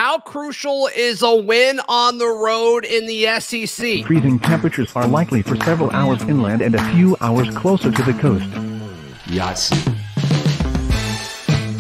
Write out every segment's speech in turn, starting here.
how crucial is a win on the road in the SEC? Freezing temperatures are likely for several hours inland and a few hours closer to the coast. Yahtzee.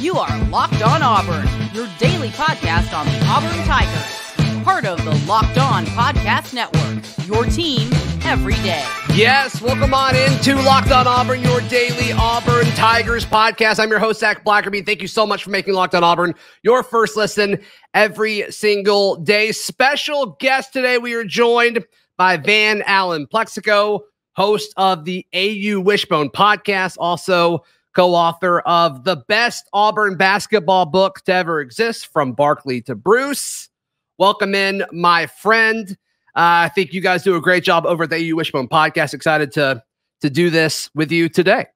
You are Locked On Auburn, your daily podcast on the Auburn Tigers. Part of the Locked On Podcast Network, your team every day. Yes, welcome on into Locked On Auburn, your daily Auburn Tigers podcast. I'm your host, Zac Blackerby. Thank you so much for making Locked On Auburn your first listen every single day. Special guest today, we are joined by Allen Plexico, host of the AU Wishbone Podcast, also co-author of the best Auburn basketball book to ever exist, From Barkley to Bruce. Welcome in, my friend. I think you guys do a great job over at the AU Wishbone Podcast. Excited to do this with you today.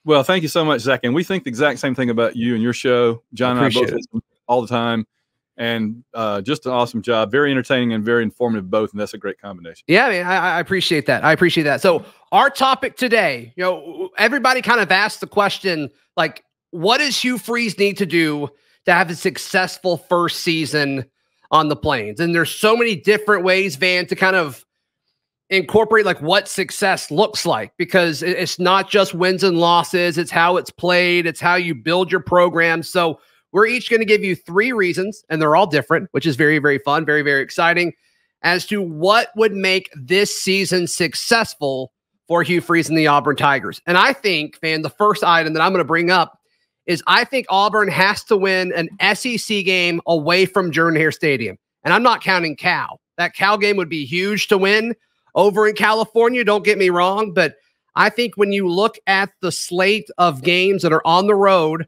Well, thank you so much, Zach. And we think the exact same thing about you and your show. John and I both listen all the time. And just an awesome job. Very entertaining and very informative both. And that's a great combination. Yeah, I mean, I appreciate that. I appreciate that. So our topic today, everybody kind of asked the question, like, what does Hugh Freeze need to do to have a successful first season on the Plains? And there's so many different ways, Van, to kind of incorporate like what success looks like, because it's not just wins and losses. It's how it's played. It's how you build your program. So we're each going to give you 3 reasons, and they're all different, which is very, very fun, very, very exciting, as to what would make this season successful for Hugh Freeze and the Auburn Tigers. And I think, Van, the first item that I'm going to bring up is I think Auburn has to win an SEC game away from Jordan-Hare Stadium. And I'm not counting Cal. That Cal game would be huge to win over in California, don't get me wrong, but I think when you look at the slate of games that are on the road,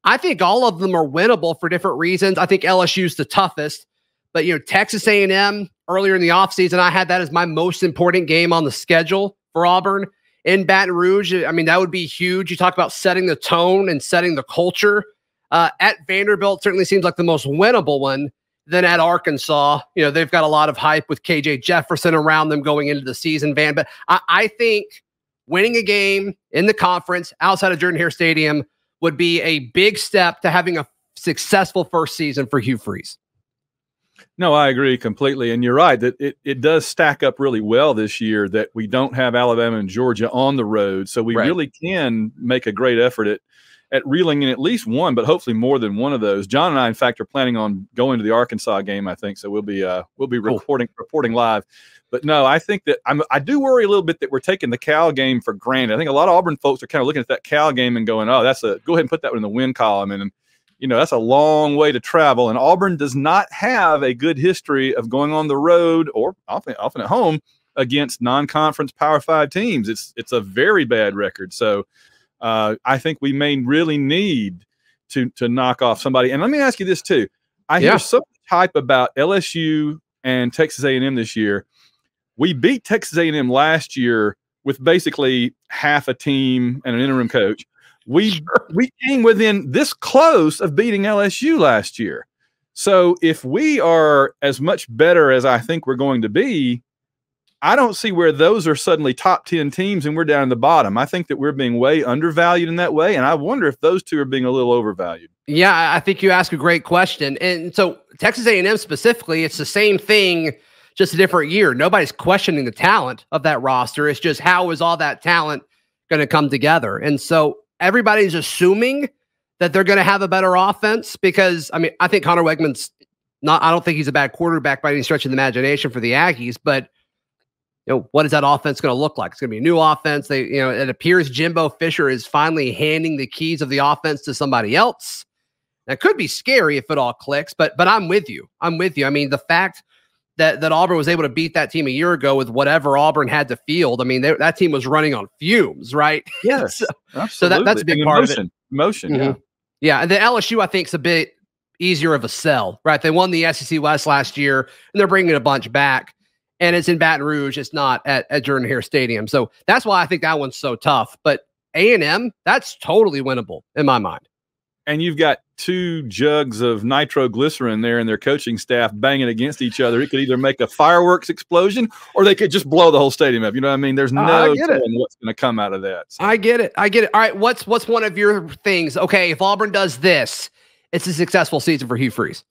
I think all of them are winnable for different reasons. I think LSU's the toughest, but Texas A&M earlier in the offseason, I had that as my most important game on the schedule for Auburn. In Baton Rouge, I mean, that would be huge. You talk about setting the tone and setting the culture. At Vanderbilt certainly seems like the most winnable one. Then at Arkansas, they've got a lot of hype with KJ Jefferson around them going into the season, Van. But I think winning a game in the conference outside of Jordan-Hare Stadium would be a big step to having a successful first season for Hugh Freeze. No, I agree completely. And you're right that it does stack up really well this year that we don't have Alabama and Georgia on the road. So we really can make a great effort at reeling in at least one, but hopefully more than one of those. John and I, in fact, are planning on going to the Arkansas game, I think. So we'll be reporting live. But no, I think that I do worry a little bit that we're taking the Cal game for granted. I think a lot of Auburn folks are kind of looking at that Cal game and going, oh, go ahead and put that one in the win column. And that's a long way to travel. And Auburn does not have a good history of going on the road or often at home against non-conference Power 5 teams. It's a very bad record. So I think we may really need to knock off somebody. And let me ask you this too. I hear so much hype about LSU and Texas A&M this year. We beat Texas A&M last year with basically half a team and an interim coach. We came within this close of beating LSU last year. So if we are as much better as I think we're going to be, I don't see where those are suddenly top 10 teams and we're down in the bottom. I think that we're being way undervalued in that way, and I wonder if those two are being a little overvalued. Yeah, I think you ask a great question. And so Texas A&M specifically, it's the same thing, just a different year. Nobody's questioning the talent of that roster. It's just how is all that talent going to come together? And so everybody's assuming that they're going to have a better offense because, I mean, I think Connor Wegman's I don't think he's a bad quarterback by any stretch of the imagination for the Aggies, but what is that offense going to look like? It's going to be a new offense. It appears Jimbo Fisher is finally handing the keys of the offense to somebody else. That could be scary if it all clicks, but I'm with you. I mean, the fact that Auburn was able to beat that team a year ago with whatever Auburn had to field. I mean, that team was running on fumes, right? Yes, so that's a big part of it. Emotion, mm-hmm. Yeah, and the LSU, I think, is a bit easier of a sell, right? They won the SEC West last year, and they're bringing a bunch back, and it's in Baton Rouge. It's not at Jordan-Hare Stadium. So that's why I think that one's so tough. But A&M, that's totally winnable in my mind. And you've got 2 jugs of nitroglycerin there and their coaching staff banging against each other. It could either make a fireworks explosion or they could just blow the whole stadium up. You know what I mean? There's no telling what's going to come out of that. So. I get it. All right, what's one of your things? Okay, if Auburn does this, it's a successful season for Hugh Freeze.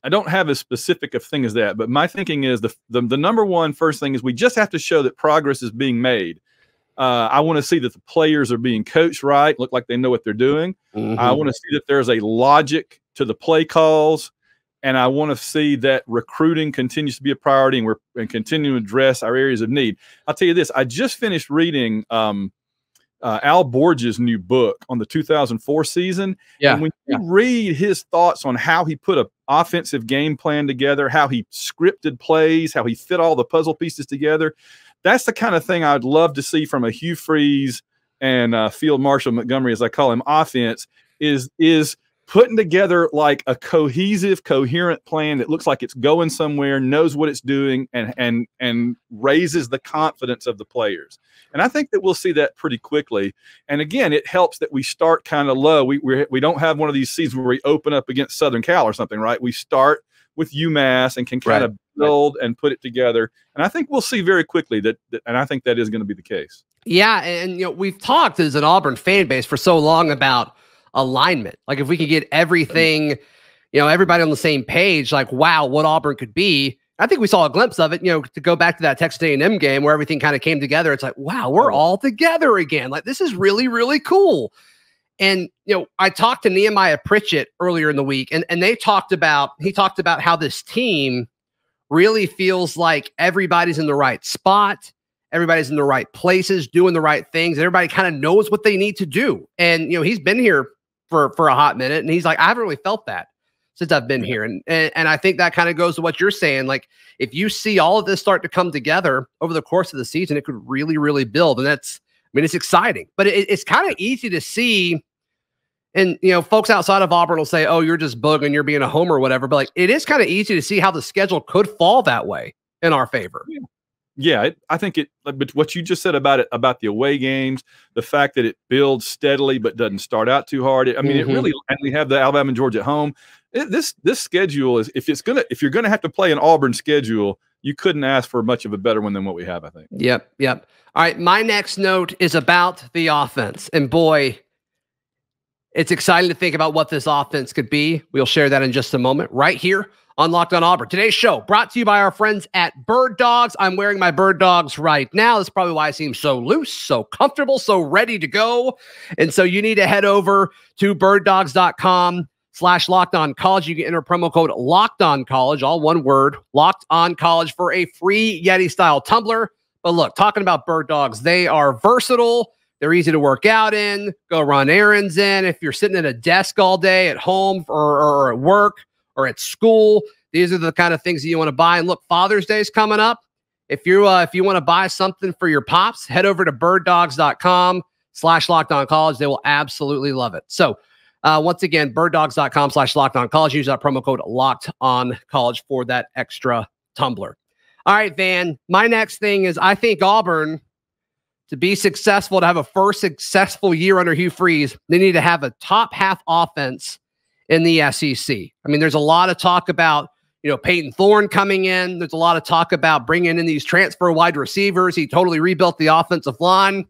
I don't have as specific a thing as that, but my thinking is the number one first thing is we just have to show that progress is being made. I want to see that the players are being coached right, look like they know what they're doing. I want to see that there's a logic to the play calls, and I want to see that recruiting continues to be a priority, and we're continuing to address our areas of need. I'll tell you this: I just finished reading Al Borges' new book on the 2004 season. Yeah. And when you read his thoughts on how he put an offensive game plan together, how he scripted plays, how he fit all the puzzle pieces together, that's the kind of thing I'd love to see from a Hugh Freeze and Field Marshal Montgomery, as I call him, offense, is putting together like a cohesive, coherent plan that looks like it's going somewhere, knows what it's doing, and raises the confidence of the players. And I think that we'll see that pretty quickly. And again, it helps that we start kind of low. We don't have one of these seasons where we open up against Southern Cal or something, right? We start with UMass and can kind of build and put it together. And I think we'll see very quickly that and I think that is going to be the case. Yeah. And we've talked as an Auburn fan base for so long about alignment. Like if we could get everything, everybody on the same page, like, wow, what Auburn could be. I think we saw a glimpse of it, to go back to that Texas A&M game where everything kind of came together. It's like, wow, we're all together again. Like, this is really, really cool. And, I talked to Nehemiah Pritchett earlier in the week, and he talked about how this team really feels like everybody's in the right spot. Everybody's in the right places, doing the right things. Everybody kind of knows what they need to do. And, he's been here for a hot minute, and he's like, I haven't really felt that since I've been here. And I think that kind of goes to what you're saying. Like, if you see all of this start to come together over the course of the season, it could really, really build. And it's exciting, but it's kind of easy to see. And, folks outside of Auburn will say, oh, you're just bugging, you're being a homer or whatever. But like, it is kind of easy to see how the schedule could fall that way in our favor. Yeah, I think but what you just said about the away games, the fact that it builds steadily but doesn't start out too hard. It really, and we have the Alabama and Georgia at home. This schedule is, if you're gonna have to play an Auburn schedule, you couldn't ask for much of a better one than what we have, I think. Yep. All right, my next note is about the offense, and boy, it's exciting to think about what this offense could be. We'll share that in just a moment, right here on Locked On Auburn. Today's show brought to you by our friends at Bird Dogs. I'm wearing my Bird Dogs right now. That's probably why I seem so loose, so comfortable, so ready to go. And so you need to head over to birddogs.com/LockedOnCollege. You can enter promo code LockedOnCollege, all one word, LockedOnCollege, for a free Yeti-style tumbler. But look, talking about Bird Dogs, they are versatile. They're easy to work out in, go run errands in. If you're sitting at a desk all day at home or at work, or at school, these are the kind of things that you want to buy. And look, Father's Day is coming up. If you want to buy something for your pops, head over to birddogs.com/LockedOnCollege. They will absolutely love it. So once again, birddogs.com/LockedOnCollege. Use that promo code LockedOnCollege for that extra tumbler. All right, Van, my next thing is, I think Auburn, to be successful, to have a first successful year under Hugh Freeze, they need to have a top half offense in the SEC. I mean, there's a lot of talk about, Peyton Thorne coming in. There's a lot of talk about bringing in these transfer wide receivers. He totally rebuilt the offensive line.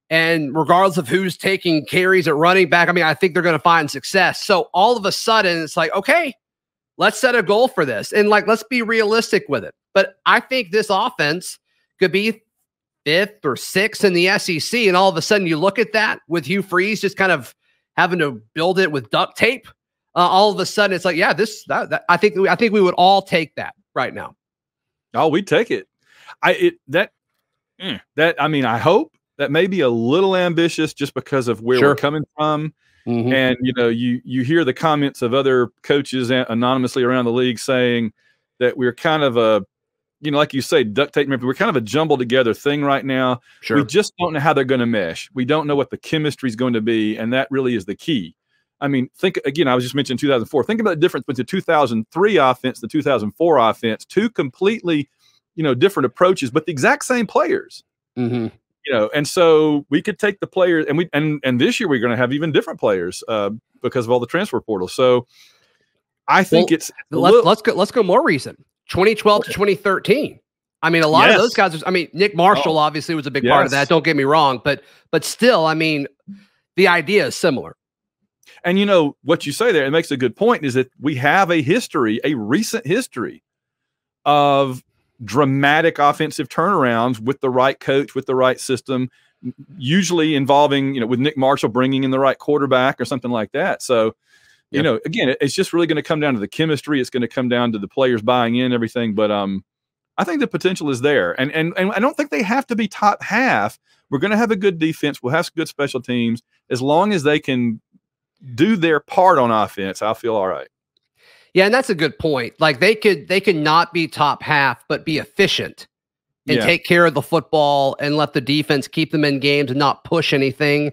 And regardless of who's taking carries at running back, I think they're going to find success. So all of a sudden, it's like, okay, let's set a goal for this. And let's be realistic with it. But I think this offense could be 5th or 6th in the SEC. And all of a sudden you look at that with Hugh Freeze just kind of having to build it with duct tape. All of a sudden, it's like, yeah, I think we would all take that right now. Oh, we take it. I hope that may be a little ambitious just because of where we're coming from. Mm-hmm. And you hear the comments of other coaches anonymously around the league saying that we're kind of a, like you say, duct tape. We're kind of a jumbled together thing right now. Sure. We just don't know how they're going to mesh. We don't know what the chemistry is going to be, and that really is the key. Think again, I was just mentioning 2004. Think about the difference between the 2003 offense, the 2004 offense, two completely, different approaches, but the exact same players. Mm-hmm. And so we could take the players, and this year we're going to have even different players because of all the transfer portals. So I think let's go more recent, 2012 to 2013. A lot of those guys. Nick Marshall obviously was a big part of that. Don't get me wrong, but still, the idea is similar. And what you say there, it makes a good point, is that we have a recent history of dramatic offensive turnarounds with the right coach, with the right system, usually involving, with Nick Marshall bringing in the right quarterback or something like that. So, again, it's just really going to come down to the chemistry. It's going to come down to the players buying in, everything. But I think the potential is there. And I don't think they have to be top half. We're going to have a good defense. We'll have good special teams. As long as they can do their part on offense, I'll feel all right. Yeah, and that's a good point. Like they could not be top half, but be efficient and take care of the football and let the defense keep them in games and not push anything.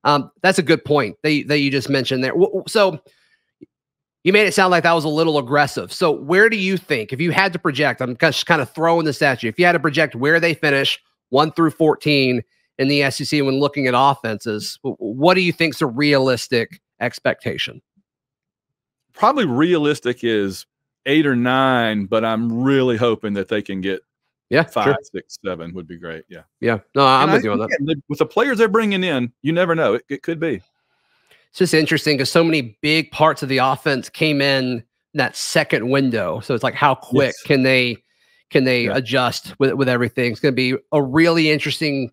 That's a good point that you just mentioned there. So you made it sound like that was a little aggressive. So where do you think, if you had to project, I'm just kind of throwing this at you, if you had to project where they finish 1 through 14 in the SEC when looking at offenses, what do you think is a realistic expectation? Probably realistic is 8 or 9, but I'm really hoping that they can get 5, 6, 7 would be great. Yeah. No, I'm with you on that. With the players they're bringing in, you never know. It could be. It's just interesting because so many big parts of the offense came in that second window. So it's like, how quick can they adjust with everything? It's going to be a really interesting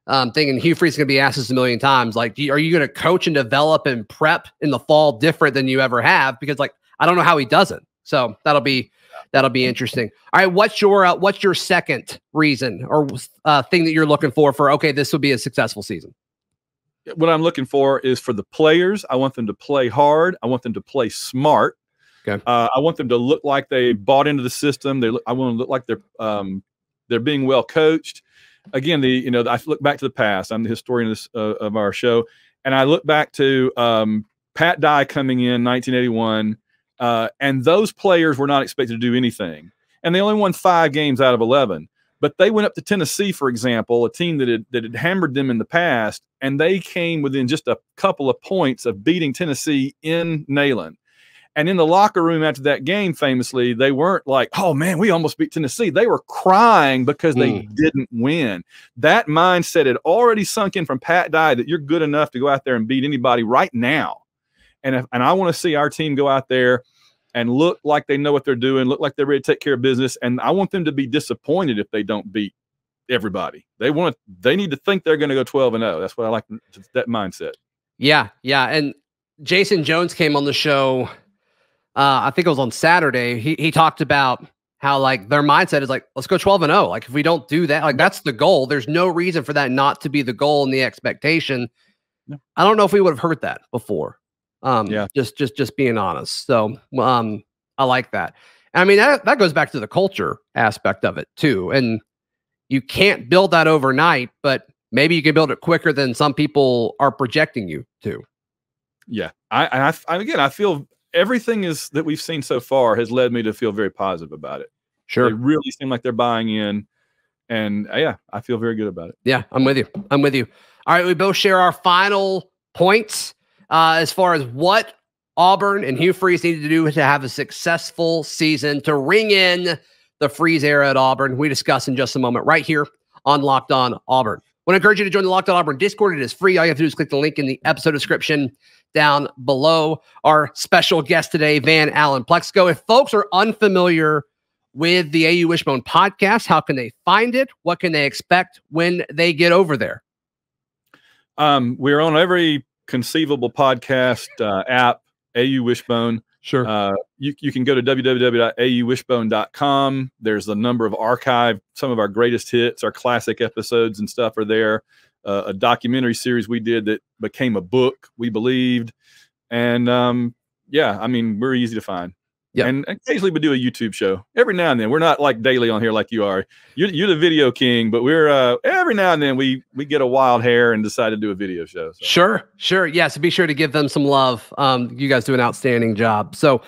thing. And Hugh Freeze is going to be asked this a million times. Like, are you going to coach and develop and prep in the fall different than you ever have? Because I don't know how he does it. So that'll be interesting. All right. What's your second reason or thing that you're looking for, okay, this will be a successful season? What I'm looking for is for the players. I want them to play hard. I want them to play smart. Okay. I want them to look like they bought into the system. I want them to look like they're being well coached. Again, I look back to the past. I'm the historian of our show, and I look back to Pat Dye coming in 1981, and those players were not expected to do anything, and they only won 5 games out of 11. But they went up to Tennessee, for example, a team that had hammered them in the past, and they came within just a couple of points of beating Tennessee in Neyland. And in the locker room after that game, famously, they weren't like, oh, man, we almost beat Tennessee. They were crying because they didn't win. That mindset had already sunk in from Pat Dye that you're good enough to go out there and beat anybody right now. And I want to see our team go out there and look like they know what they're doing, look like they're ready to take care of business. And I want them to be disappointed if they don't beat everybody. They need to think they're going to go 12-0. That's what I like, that mindset. Yeah. And Jason Jones came on the show. I think it was on Saturday. He talked about how their mindset is let's go 12-0. Like if we don't do that, that's the goal. There's no reason for that not to be the goal and the expectation. Yeah. I don't know if we would have heard that before. Just being honest. So I like that. I mean, that goes back to the culture aspect of it too. And you can't build that overnight, but maybe you can build it quicker than some people are projecting you to. Yeah. I feel everything that we've seen so far has led me to feel very positive about it. Sure. They really seem like they're buying in, and I feel very good about it. Yeah, I'm with you. All right. We both share our final points as far as what Auburn and Hugh Freeze needed to do to have a successful season, to ring in the Freeze era at Auburn. We discuss in just a moment right here on Locked On Auburn. I want to encourage you to join the Locked On Auburn Discord. It is free. All you have to do is click the link in the episode description down below. Our special guest today, Allen Plexico. If folks are unfamiliar with the AU Wishbone Podcast, how can they find it? What can they expect when they get over there? We're on every conceivable podcast app, AU Wishbone. Sure. You can go to www.auwishbone.com. There's a number of some of our greatest hits, our classic episodes and stuff are there. A documentary series we did that became a book, we believed. And we're easy to find. Yeah. And occasionally we do a YouTube show every now and then. We're not daily on here like you are. You're the video king, but we're every now and then we get a wild hair and decide to do a video show. So. Sure. Yeah. So be sure to give them some love. You guys do an outstanding job. So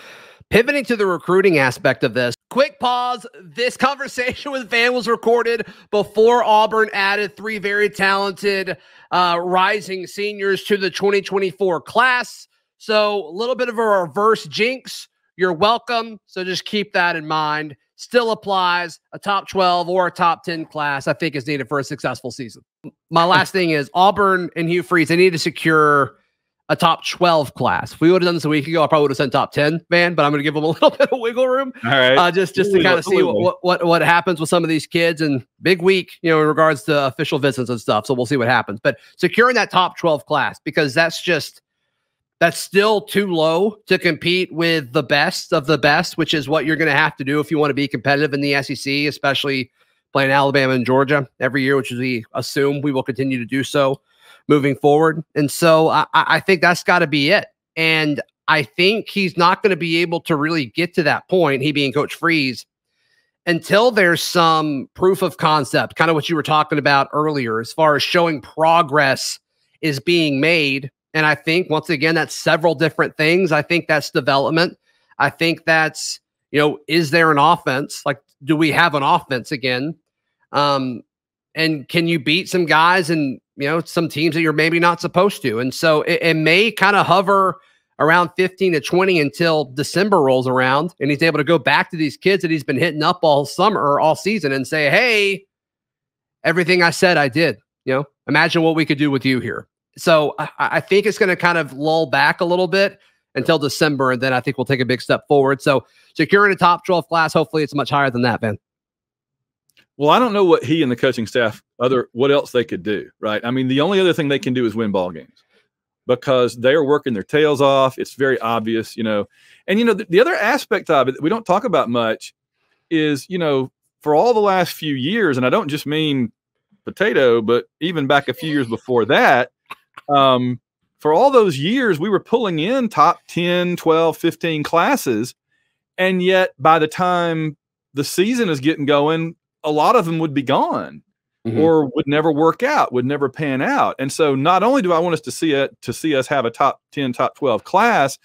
pivoting to the recruiting aspect of this, quick pause. This conversation with Van was recorded before Auburn added 3 very talented rising seniors to the 2024 class. So a little bit of a reverse jinx. You're welcome. So just keep that in mind. Still applies. A top 12 or a top 10 class, I think, is needed for a successful season. My last thing is Auburn and Hugh Freeze, they need to secure a top 12 class. If we would have done this a week ago, I probably would have said top 10, man, but I'm going to give them a little bit of wiggle room. All right. Just to kind of see what happens with some of these kids. And big week, in regards to official visits and stuff. So we'll see what happens. But securing that top 12 class, because that's still too low to compete with the best of the best, which is what you're going to have to do if you want to be competitive in the SEC, especially playing Alabama and Georgia every year, which we assume we will continue to do so moving forward. And so I think that's got to be it. And I think he's not going to be able to really get to that point, he being Coach Freeze, until there's some proof of concept, kind of what you were talking about earlier, as far as showing progress is being made. And I think, once again, that's several different things. I think that's development. I think that's, is there an offense? Like, do we have an offense again? And can you beat some guys and, some teams that you're maybe not supposed to? And so it may kind of hover around 15 to 20 until December rolls around and he's able to go back to these kids that he's been hitting up all summer or all season and say, hey, everything I said, I did. Imagine what we could do with you here. So I think it's going to kind of lull back a little bit until December, and then I think we'll take a big step forward. So securing a top 12 class, hopefully it's much higher than that, Ben. Well, I don't know what he and the coaching staff, what else they could do, right? I mean, the only other thing they can do is win ball games because they are working their tails off. It's very obvious, And, the other aspect of it that we don't talk about much is, for all the last few years, and I don't just mean potato, but even back a few years before that, for all those years, we were pulling in top 10, 12, 15 classes. And yet by the time the season is getting going, a lot of them would be gone or would never work out, would never pan out. And so not only do I want us to see us have a top 10, top 12 class,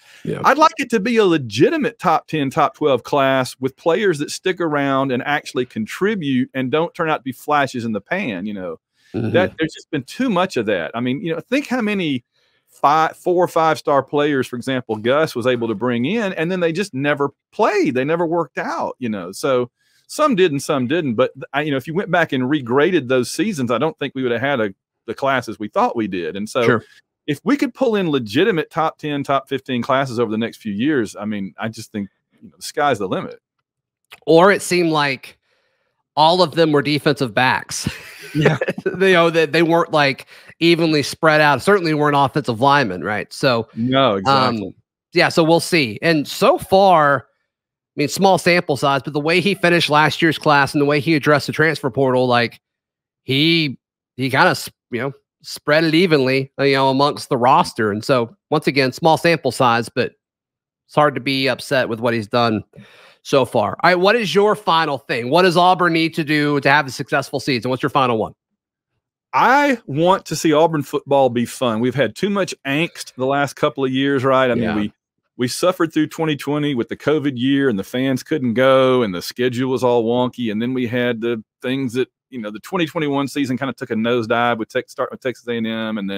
I'd like it to be a legitimate top 10, top 12 class with players that stick around and actually contribute and don't turn out to be flashes in the pan, That there's just been too much of that. I mean, think how many 4 or 5 star players, for example, Gus was able to bring in, and then they just never played. They never worked out, So some did and some didn't. But if you went back and regraded those seasons, I don't think we would have had the classes we thought we did. And so if we could pull in legitimate top 10, top 15 classes over the next few years, I mean, I just think the sky's the limit. Or it seemed like all of them were defensive backs. Yeah. They weren't like evenly spread out. Certainly weren't offensive linemen, right? So no, exactly. So we'll see. And so far, I mean, small sample size, but the way he finished last year's class and the way he addressed the transfer portal, like he kind of spread it evenly, amongst the roster. And so once again, small sample size, but it's hard to be upset with what he's done so far. All right, what is your final thing? What does Auburn need to do to have a successful season? What's your final one? I want to see Auburn football be fun. We've had too much angst the last couple of years, right? I mean, we suffered through 2020 with the COVID year and the fans couldn't go and the schedule was all wonky. And then we had the things that, the 2021 season kind of took a nosedive with starting with Texas A&M and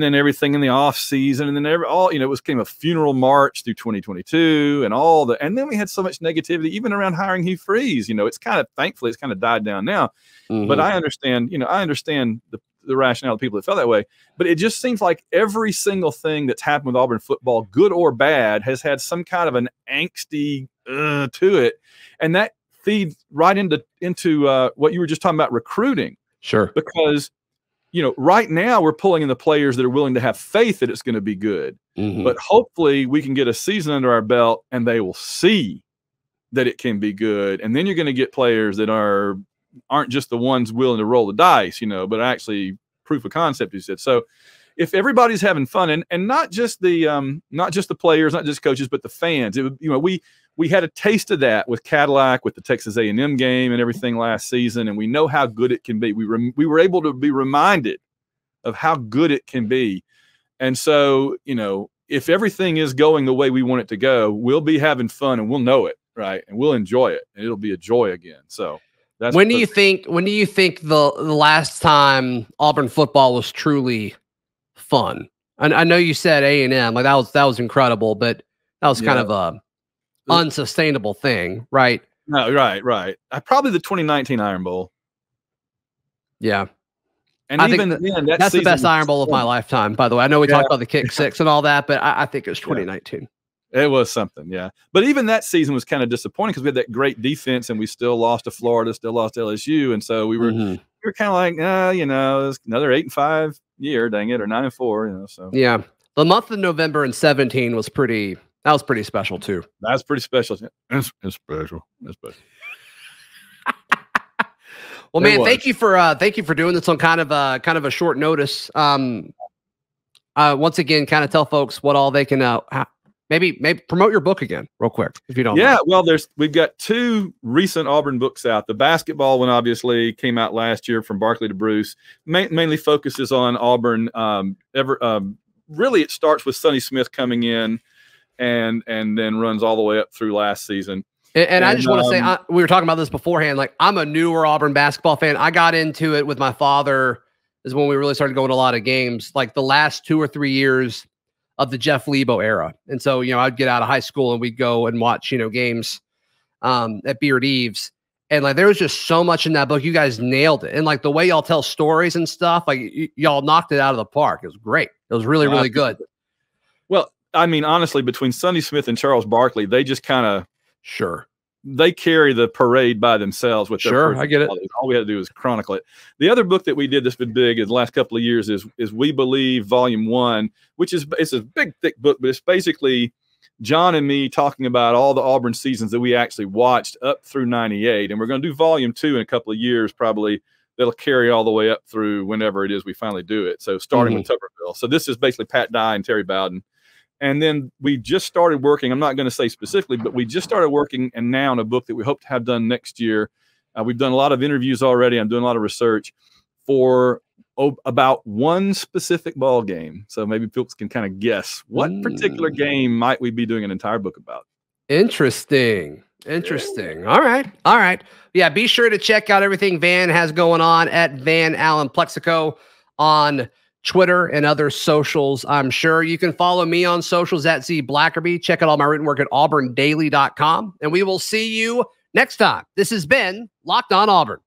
then everything in the off season. And then it became a funeral march through 2022 and then we had so much negativity, even around hiring Hugh Freeze. Thankfully it's kind of died down now, but I understand the rationale of people that felt that way, but it just seems like every single thing that's happened with Auburn football, good or bad, has had some kind of an angsty to it. And that feeds right into what you were just talking about, recruiting. Sure. Because, right now we're pulling in the players that are willing to have faith that it's going to be good, but hopefully we can get a season under our belt and they will see that it can be good. And then you're going to get players that aren't just the ones willing to roll the dice, but actually proof of concept, you said. So if everybody's having fun and not just the players, not just coaches, but the fans, we had a taste of that with Cadillac, with the Texas A&M game and everything last season. And we know how good it can be. We were able to be reminded of how good it can be. And so, if everything is going the way we want it to go, we'll be having fun and we'll know it. Right. And we'll enjoy it and it'll be a joy again. So when do you think the last time Auburn football was truly fun? I know you said A&M, like that was incredible, but that was kind of a unsustainable thing, right? No, right. Probably the 2019 Iron Bowl. Yeah. And I even think then, that's the best Iron Bowl of my lifetime, by the way. I know we talked about the kick six and all that, but I think it was 2019. It was something, yeah. But even that season was kind of disappointing because we had that great defense and we still lost to Florida, still lost to LSU. And so we were kind of like, it's another 8-5 year, dang it, or 9-4, So yeah, the month of November in 2017 was pretty special too. That's pretty special. It's special. It's special. Well, man, thank you for doing this on kind of a short notice. Once again, kind of tell folks what all they can maybe promote your book again real quick if you don't mind. Well, we've got 2 recent Auburn books out. The basketball one obviously came out last year from Barkley to Bruce. Mainly focuses on Auburn. Really, it starts with Sonny Smith coming in and then runs all the way up through last season. And I just want to say, we were talking about this beforehand. Like, I'm a newer Auburn basketball fan. I got into it with my father is when we really started going to a lot of games, like the last 2 or 3 years of the Jeff Lebo era. And so, I'd get out of high school and we'd go and watch, games at Beard Eves. And like, there was just so much in that book. You guys nailed it. And like the way y'all tell stories and stuff, like y'all knocked it out of the park. It was great. It was really, really good. Well, I mean, honestly, between Sonny Smith and Charles Barkley, they just kind of, they carry the parade by themselves with their I get it. All we had to do is chronicle it. The other book that we did that's been big in the last couple of years is We Believe Volume 1, which it's a big, thick book, but it's basically John and me talking about all the Auburn seasons that we actually watched up through 98. And we're going to do Volume 2 in a couple of years, probably. That'll carry all the way up through whenever it is we finally do it. So starting with Tuberville. So this is basically Pat Dye and Terry Bowden. And then we just started working, I'm not going to say specifically, but we just started working and now on a book that we hope to have done next year. We've done a lot of interviews already. I'm doing a lot of research for about one specific ball game. So maybe folks can kind of guess what particular game might we be doing an entire book about. Interesting. Yeah. All right. Yeah, be sure to check out everything Van has going on at Van Allen Plexico on Twitter and other socials. I'm sure you can follow me on socials at Zac Blackerby. Check out all my written work at auburndaily.com. And we will see you next time. This has been Locked On Auburn.